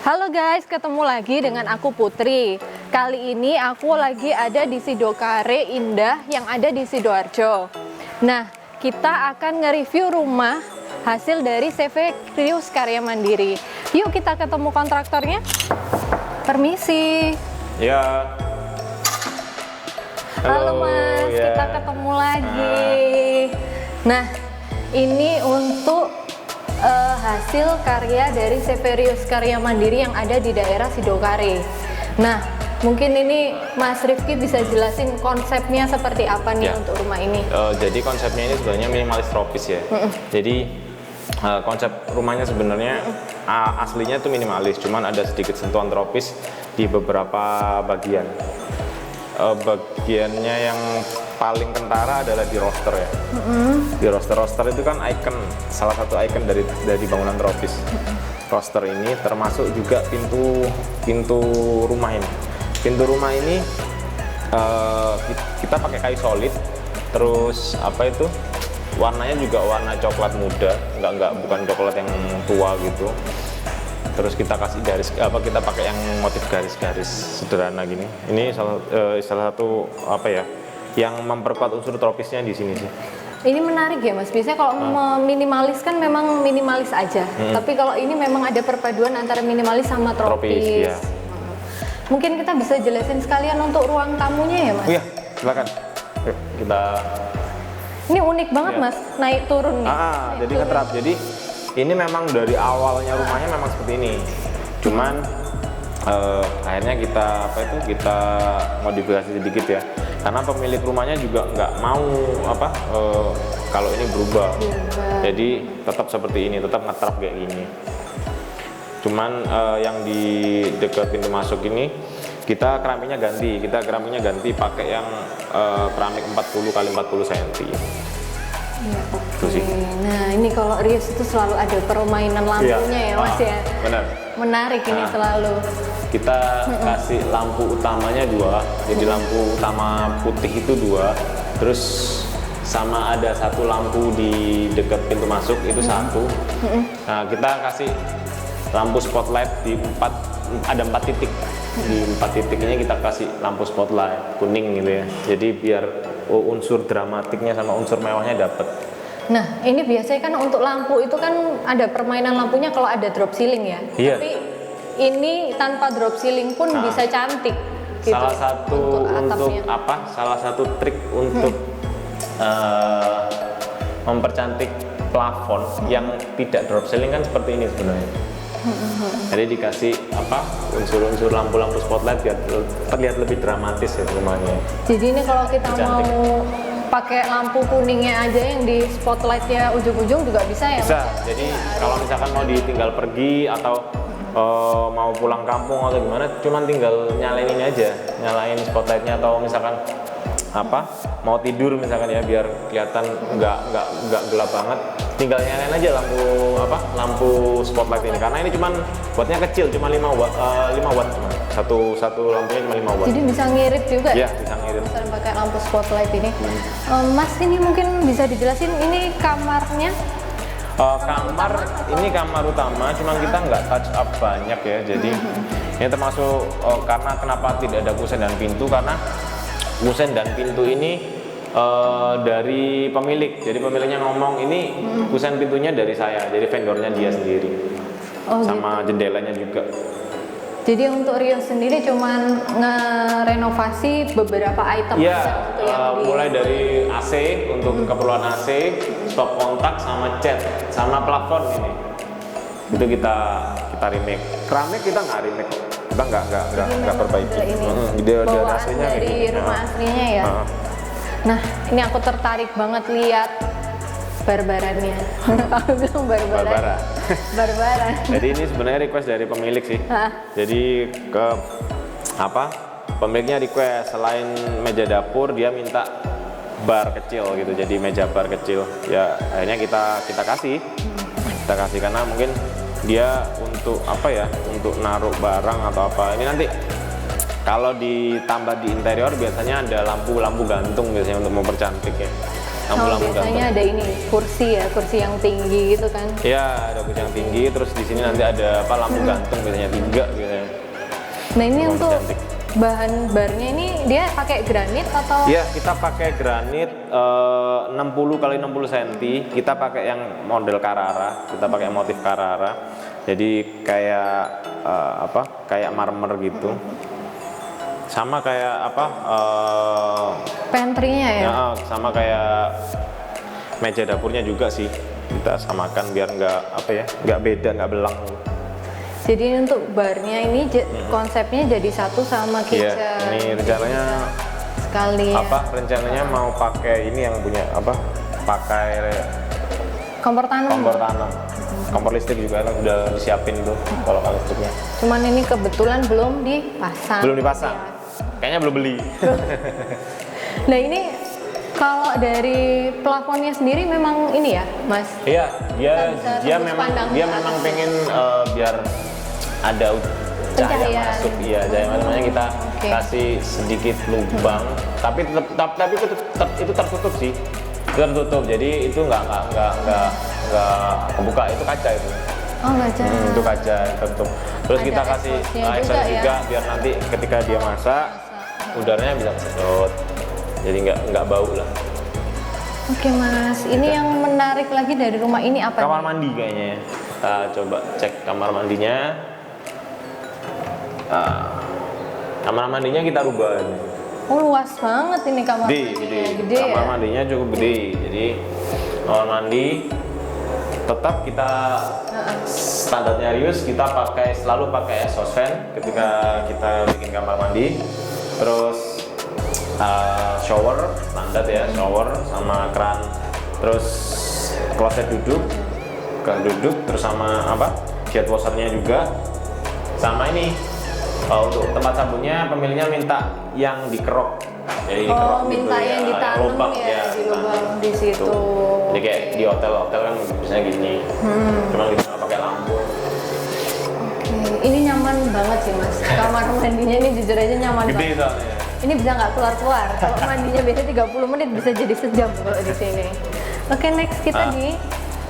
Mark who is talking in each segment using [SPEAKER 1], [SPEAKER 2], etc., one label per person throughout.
[SPEAKER 1] Halo guys, ketemu lagi dengan aku Putri. Kali ini aku lagi ada di Sidokare Indah yang ada di Sidoarjo. Nah, kita akan nge-review rumah hasil dari CV Rius Karya Mandiri. Yuk kita ketemu kontraktornya. Permisi.
[SPEAKER 2] Ya.
[SPEAKER 1] Halo Mas,
[SPEAKER 2] ya.
[SPEAKER 1] kita ketemu lagi. Nah, ini untuk hasil karya dari CV Rius Karya Mandiri yang ada di daerah Sidokare. Nah, mungkin ini Mas Rifki bisa jelasin konsepnya seperti apa nih untuk rumah ini.
[SPEAKER 2] Jadi konsepnya ini sebenarnya minimalis tropis ya. Jadi konsep rumahnya sebenarnya aslinya itu minimalis, cuman ada sedikit sentuhan tropis di beberapa bagian. Bagiannya yang paling kentara adalah di roster ya. Di roster itu kan salah satu ikon dari bangunan tropis. Roster ini termasuk juga pintu rumah ini. Pintu rumah ini kita pakai kayu solid, terus warnanya juga warna coklat muda, bukan coklat yang tua gitu. Terus kita kasih kita pakai yang motif garis-garis sederhana gini. Ini salah satu yang memperkuat unsur tropisnya di sini sih.
[SPEAKER 1] Ini menarik ya Mas. Biasanya kalau minimalis kan memang minimalis aja. Tapi kalau ini memang ada perpaduan antara minimalis sama tropis.
[SPEAKER 2] Ya.
[SPEAKER 1] Mungkin kita bisa jelasin sekalian untuk ruang tamunya ya Mas.
[SPEAKER 2] Iya, silakan. Yuk, kita.
[SPEAKER 1] Ini unik banget Mas, naik turun nih.
[SPEAKER 2] Jadi ngetrap. Jadi ini memang dari awalnya rumahnya memang seperti ini. Cuman akhirnya kita modifikasi sedikit ya. Karena pemilik rumahnya juga nggak mau kalau ini berubah. Jadi tetap seperti ini, tetap ngetrap kayak gini. Cuman yang di dekat pintu masuk ini kita keramiknya ganti pakai yang keramik 40 x 40 cm.
[SPEAKER 1] Ya, oke. Nah, ini kalau Rius itu selalu ada permainan lampunya ya Mas ya.
[SPEAKER 2] Benar.
[SPEAKER 1] Menarik ini selalu.
[SPEAKER 2] Kita kasih lampu utamanya 2, jadi lampu utama putih itu 2, terus sama ada satu lampu di dekat pintu masuk itu 1. Nah, kita kasih lampu spotlight ada 4 titik. Di 4 titik ini kita kasih lampu spotlight kuning gitu ya. Jadi biar unsur dramatiknya sama unsur mewahnya dapet.
[SPEAKER 1] Nah, ini biasanya kan untuk lampu itu kan ada permainan lampunya kalau ada drop ceiling ya.
[SPEAKER 2] Iya.
[SPEAKER 1] Tapi ini tanpa drop ceiling pun bisa cantik. Gitu,
[SPEAKER 2] salah satu trik untuk mempercantik plafon yang tidak drop ceiling kan seperti ini sebenarnya. Jadi dikasih unsur-unsur lampu-lampu spotlight biar terlihat lebih dramatis ya rumahnya.
[SPEAKER 1] Jadi ini kalau kita mau pakai lampu kuningnya aja yang di spotlightnya ujung-ujung juga bisa ya?
[SPEAKER 2] Bisa. Jadi kalau misalkan mau ditinggal pergi atau mau pulang kampung atau gimana, cuman tinggal nyalain ini aja, nyalain spotlightnya, atau misalkan mau tidur misalkan ya biar kelihatan nggak gelap banget, tinggal nyalain aja lampu spotlight ini, karena ini cuman buatnya kecil, cuma 5 watt cuma. Satu lampunya cuma 5 watt.
[SPEAKER 1] Jadi bisa ngirit juga
[SPEAKER 2] ya? Iya, bisa ngirit.
[SPEAKER 1] Bisa pakai lampu spotlight ini. Mas, ini mungkin bisa dijelasin ini kamarnya?
[SPEAKER 2] Ini kamar utama, cuman kita nggak touch up banyak ya. Jadi ini termasuk karena kenapa tidak ada kusen dan pintu, karena kusen dan pintu ini dari pemilik. Jadi pemiliknya ngomong ini kusen pintunya dari saya, jadi vendornya dia sendiri. Sama gitu. Jendelanya juga. Jadi untuk Rius sendiri cuman ngerenovasi beberapa item mulai dari AC untuk keperluan AC, stop kontak, sama cat, sama plafon ini. Itu kita remake. Keramik kita nggak remake, kita nggak perbaiki.
[SPEAKER 1] Dari AC-nya dari rumah aslinya ya. Nah, ini aku tertarik banget lihat barbarannya. Aku bilang barbaran. Barbaran.
[SPEAKER 2] Jadi ini sebenarnya request dari pemilik sih. Jadi pemiliknya request selain meja dapur dia minta bar kecil gitu. Jadi meja bar kecil. Ya akhirnya kita kasih. Kita kasih karena mungkin dia untuk untuk naruh barang atau apa. Ini nanti kalau ditambah di interior biasanya ada lampu gantung biasanya untuk mempercantik ya. lampu-lampu
[SPEAKER 1] biasanya
[SPEAKER 2] gantung.
[SPEAKER 1] ada ini kursi ya, kursi yang tinggi gitu kan.
[SPEAKER 2] Ya, ada kursi yang tinggi, terus di sini nanti ada apa lampu gantung biasanya 3 biasanya.
[SPEAKER 1] Nah ini
[SPEAKER 2] Bagus,
[SPEAKER 1] untuk
[SPEAKER 2] cantik.
[SPEAKER 1] bahan barnya ini dia pakai granit atau?
[SPEAKER 2] Iya, kita pakai granit 60 kali 60 cm. Kita pakai yang model Carrara, kita pakai motif Carrara. Jadi kayak apa? Kayak marmer gitu. Sama kayak apa?
[SPEAKER 1] Pantry-nya ya?
[SPEAKER 2] Ya, sama kayak meja dapurnya juga sih. Kita samakan biar nggak apa ya, nggak beda, nggak belang.
[SPEAKER 1] Jadi ini untuk barnya ini konsepnya jadi satu sama
[SPEAKER 2] Iya,
[SPEAKER 1] kitchen.
[SPEAKER 2] ini rencananya
[SPEAKER 1] Sekali ya.
[SPEAKER 2] apa? Rencananya mau pakai ini yang punya apa? Pakai
[SPEAKER 1] Kompor tanam.
[SPEAKER 2] kompor tanam. Kompor listrik juga kan udah disiapin tuh kalau listriknya.
[SPEAKER 1] Cuman ini kebetulan belum dipasang.
[SPEAKER 2] Belum dipasang. Kayaknya belum beli.
[SPEAKER 1] Nah ini kalau dari plafonnya sendiri memang ini ya, Mas?
[SPEAKER 2] Iya,
[SPEAKER 1] Bisa
[SPEAKER 2] dia
[SPEAKER 1] tembus
[SPEAKER 2] memang
[SPEAKER 1] pandang
[SPEAKER 2] dia
[SPEAKER 1] ke
[SPEAKER 2] memang
[SPEAKER 1] atas.
[SPEAKER 2] pengen biar ada cahaya
[SPEAKER 1] Pencahayaan.
[SPEAKER 2] masuk. Iya, cahaya masuk. Makanya kita
[SPEAKER 1] Oke.
[SPEAKER 2] kasih sedikit lubang, tapi itu tertutup sih. Tertutup. Jadi itu nggak kebuka, itu kaca itu.
[SPEAKER 1] Oh baca.
[SPEAKER 2] Itu kaca tertutup. Terus
[SPEAKER 1] Ada
[SPEAKER 2] kita kasih
[SPEAKER 1] exhaust-nya
[SPEAKER 2] exhaust
[SPEAKER 1] juga ya?
[SPEAKER 2] juga biar nanti ketika dia masak udaranya bisa kesedot. Jadi nggak bau lah.
[SPEAKER 1] Oke Mas, ini yang menarik lagi dari rumah ini apa?
[SPEAKER 2] Kamar
[SPEAKER 1] nih?
[SPEAKER 2] mandi kayaknya ya. Kita coba cek kamar mandinya. Kamar mandinya kita rubah.
[SPEAKER 1] Oh luas banget ini kamar
[SPEAKER 2] Gede,
[SPEAKER 1] mandinya.
[SPEAKER 2] gede.
[SPEAKER 1] Gede
[SPEAKER 2] Kamar
[SPEAKER 1] ya?
[SPEAKER 2] mandinya cukup gede. Jadi kamar mandi tetap kita standarnya Rius, kita selalu pakai exhaust fan ketika kita bikin kamar mandi. Terus shower standar ya, shower sama keran. Terus kloset duduk, terus sama apa? Jet washernya juga. Sama ini untuk tempat sabunnya pemiliknya minta yang dikerok. Jadi dikerok
[SPEAKER 1] Oh minta
[SPEAKER 2] gitu,
[SPEAKER 1] yang ditanam
[SPEAKER 2] lubang,
[SPEAKER 1] ya, di lubang di situ.
[SPEAKER 2] Tuh. Jadi kayak di hotel-hotel kan biasanya gini. Cuma kita nggak pakai lampu.
[SPEAKER 1] Oke, ini nyaman banget sih Mas. Kamar mandinya ini jujur aja nyaman
[SPEAKER 2] Gede
[SPEAKER 1] banget.
[SPEAKER 2] soalnya.
[SPEAKER 1] Ini bisa nggak keluar-keluar. Kalau mandinya biasanya 30 menit bisa jadi sejam kalau di sini. Oke, next kita di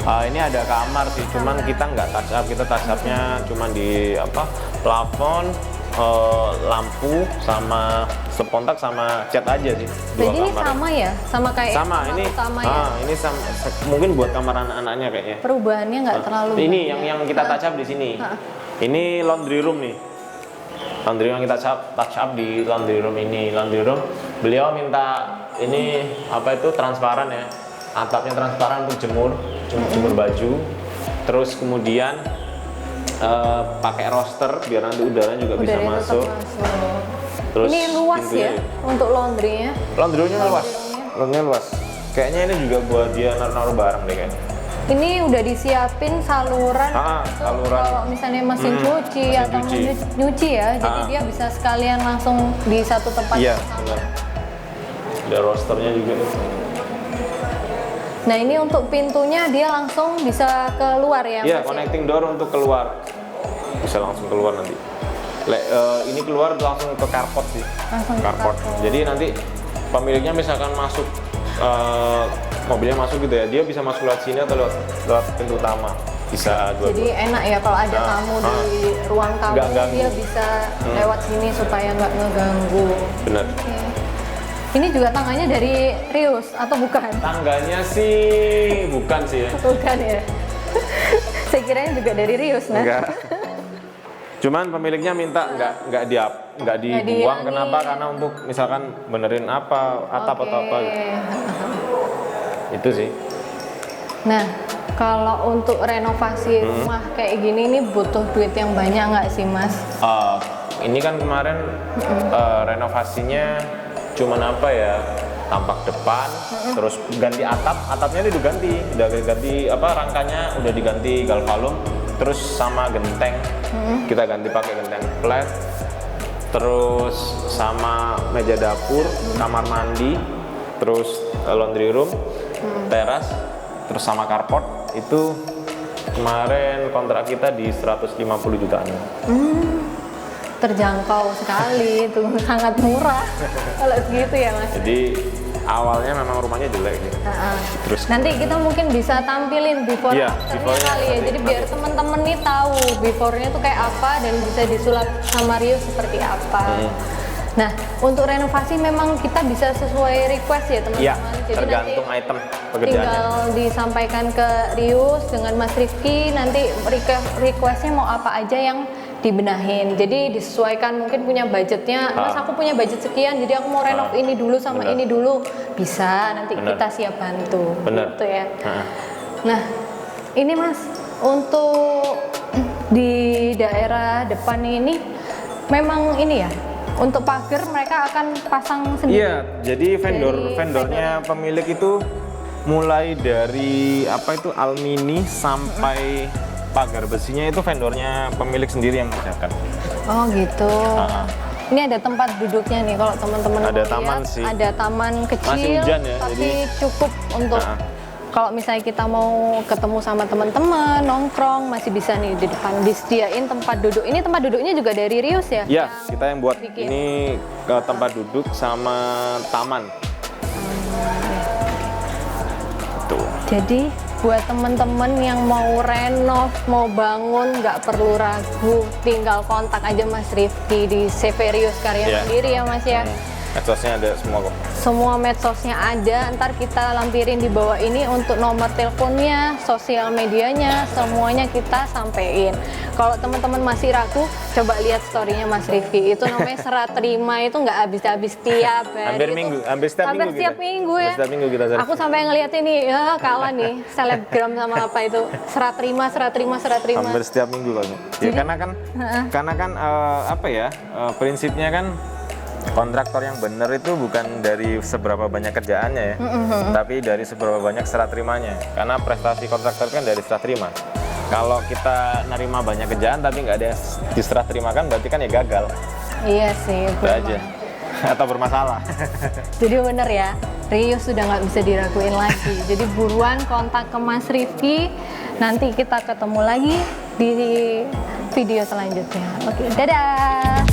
[SPEAKER 2] Ini ada kamar sih, cuman kita nggak touch up, kita touch upnya cuman di apa plafon, lampu sama sepontak sama cat aja sih.
[SPEAKER 1] jadi ini sama ya, sama kayak
[SPEAKER 2] Sama
[SPEAKER 1] kamar
[SPEAKER 2] ini.
[SPEAKER 1] utama ya.
[SPEAKER 2] Ini mungkin buat kamar anak-anaknya kayaknya.
[SPEAKER 1] Perubahannya nggak terlalu
[SPEAKER 2] Ini
[SPEAKER 1] banyak.
[SPEAKER 2] yang kita touch up di sini. Ini laundry room nih. Laundry room yang kita touch up di laundry room ini. Laundry room beliau minta ini apa itu transparan ya. Atapnya transparan untuk jemur baju. Terus kemudian pakai roster biar nanti udaranya juga bisa
[SPEAKER 1] Udaranya tetap
[SPEAKER 2] masuk. Terus
[SPEAKER 1] ini luas
[SPEAKER 2] pintunya
[SPEAKER 1] ya untuk laundry-nya.
[SPEAKER 2] Laundry roomnya luas. Laundry luas. Kayaknya ini juga buat dia naruh barang deh kayaknya.
[SPEAKER 1] Ini udah disiapin saluran, untuk
[SPEAKER 2] saluran.
[SPEAKER 1] kalau misalnya mesin cuci
[SPEAKER 2] mesin
[SPEAKER 1] atau
[SPEAKER 2] cuci.
[SPEAKER 1] nyuci ya, jadi dia bisa sekalian langsung di satu tempat
[SPEAKER 2] Iya,
[SPEAKER 1] yang sama.
[SPEAKER 2] benar. Ada rosternya juga.
[SPEAKER 1] Nah ini untuk pintunya dia langsung bisa keluar ya?
[SPEAKER 2] Iya,
[SPEAKER 1] Mas, ya?
[SPEAKER 2] connecting door untuk keluar. Bisa langsung keluar nanti. Ini keluar langsung ke carport sih.
[SPEAKER 1] Langsung ke
[SPEAKER 2] Carport. Jadi nanti pemiliknya misalkan masuk mobilnya masuk gitu ya, dia bisa masuk lewat sini atau lewat pintu utama. Bisa
[SPEAKER 1] Jadi
[SPEAKER 2] dua-dua.
[SPEAKER 1] enak ya kalau ada tamu di ruang tamu
[SPEAKER 2] Nggak ganggu.
[SPEAKER 1] dia bisa lewat sini supaya nggak ngeganggu.
[SPEAKER 2] Benar.
[SPEAKER 1] Oke. Ini juga tangganya dari Rius atau bukan?
[SPEAKER 2] Tangganya sih bukan sih ya.
[SPEAKER 1] Bukan ya. Saya kirain juga dari Rius nah.
[SPEAKER 2] Enggak. Cuman pemiliknya minta nggak dibuang.
[SPEAKER 1] diangin.
[SPEAKER 2] Kenapa? Karena untuk misalkan benerin apa atap atau apa gitu. Itu sih.
[SPEAKER 1] Nah, kalau untuk renovasi rumah kayak gini ini butuh duit yang banyak nggak sih Mas?
[SPEAKER 2] Ini kan kemarin renovasinya cuman apa ya, tampak depan, terus ganti atapnya itu udah ganti apa rangkanya udah diganti galvalum, terus sama genteng kita ganti pakai genteng flat, terus sama meja dapur, kamar mandi, terus laundry room, teras, terus sama carport itu kemarin kontrak kita di 150 jutaan.
[SPEAKER 1] Terjangkau sekali itu sangat murah kalau segitu ya Mas.
[SPEAKER 2] Jadi awalnya memang rumahnya jelek gitu. Terus
[SPEAKER 1] Nanti kita mungkin bisa tampilin before
[SPEAKER 2] Iya,
[SPEAKER 1] after-nya
[SPEAKER 2] before-nya
[SPEAKER 1] kali ya. Jadi biar temen-temen nih tahu before-nya tuh kayak apa dan bisa disulap sama Rio seperti apa. Nah, untuk renovasi memang kita bisa sesuai request ya teman-teman.
[SPEAKER 2] Iya,
[SPEAKER 1] Jadi
[SPEAKER 2] tergantung
[SPEAKER 1] nanti
[SPEAKER 2] item pekerjaannya.
[SPEAKER 1] tinggal disampaikan ke Rius dengan Mas Rifki, nanti requestnya mau apa aja yang dibenahin. Jadi disesuaikan, mungkin punya budgetnya, Mas aku punya budget sekian, jadi aku mau renov ini dulu sama ini dulu. Bisa, nanti kita siap bantu.
[SPEAKER 2] Bener.
[SPEAKER 1] Gitu ya. Nah, ini Mas, untuk di daerah depan ini memang ini ya, untuk pagar mereka akan pasang sendiri.
[SPEAKER 2] Iya, jadi vendornya pemilik itu mulai dari apa itu alumini sampai pagar besinya itu vendornya pemilik sendiri yang mengerjakan.
[SPEAKER 1] Oh gitu. Ini ada tempat duduknya nih kalau teman-teman
[SPEAKER 2] Ada
[SPEAKER 1] mau lihat,
[SPEAKER 2] taman sih.
[SPEAKER 1] ada taman kecil,
[SPEAKER 2] Masih hujan ya,
[SPEAKER 1] tapi
[SPEAKER 2] jadi-
[SPEAKER 1] cukup untuk kalau misalnya kita mau ketemu sama teman-teman, nongkrong, masih bisa nih di depan disediain tempat duduk. Ini tempat duduknya juga dari Rius ya?
[SPEAKER 2] Ya, kita yang buat
[SPEAKER 1] bikin.
[SPEAKER 2] ini ke tempat duduk sama taman. Tuh.
[SPEAKER 1] Jadi buat teman-teman yang mau renov, mau bangun, nggak perlu ragu, tinggal kontak aja Mas Rifki di CV Rius Karya
[SPEAKER 2] Iya.
[SPEAKER 1] Mandiri ya Mas ya.
[SPEAKER 2] Medsosnya ada semua kok.
[SPEAKER 1] Semua medsosnya ada, ntar kita lampirin di bawah ini untuk nomor teleponnya, sosial medianya, semuanya kita sampein. Kalau teman-teman masih ragu, coba lihat storynya Mas Rifki. Itu namanya serah terima, itu nggak habis-habis tiap hari.
[SPEAKER 2] Hampir
[SPEAKER 1] Itu
[SPEAKER 2] minggu, hampir setiap
[SPEAKER 1] hampir
[SPEAKER 2] minggu
[SPEAKER 1] setiap
[SPEAKER 2] kita.
[SPEAKER 1] minggu ya.
[SPEAKER 2] Hampir setiap minggu kita cari.
[SPEAKER 1] Aku sampai ngeliat ini, ya kalah nih, selebgram sama apa itu. Serah terima, serah terima, serah terima.
[SPEAKER 2] Hampir setiap minggu kalau. Ya karena kan apa ya, prinsipnya kan kontraktor yang benar itu bukan dari seberapa banyak kerjaannya ya, tapi dari seberapa banyak serah terimanya. Karena prestasi kontraktor kan dari serah terima. Kalau kita nerima banyak kerjaan tapi nggak ada yang diserah terimakan, berarti kan ya gagal.
[SPEAKER 1] Iya sih,
[SPEAKER 2] Itu aja. Atau bermasalah.
[SPEAKER 1] Jadi bener ya, Rius sudah nggak bisa diraguin lagi. Jadi buruan kontak ke Mas Rifki, nanti kita ketemu lagi di video selanjutnya. Oke, dadah!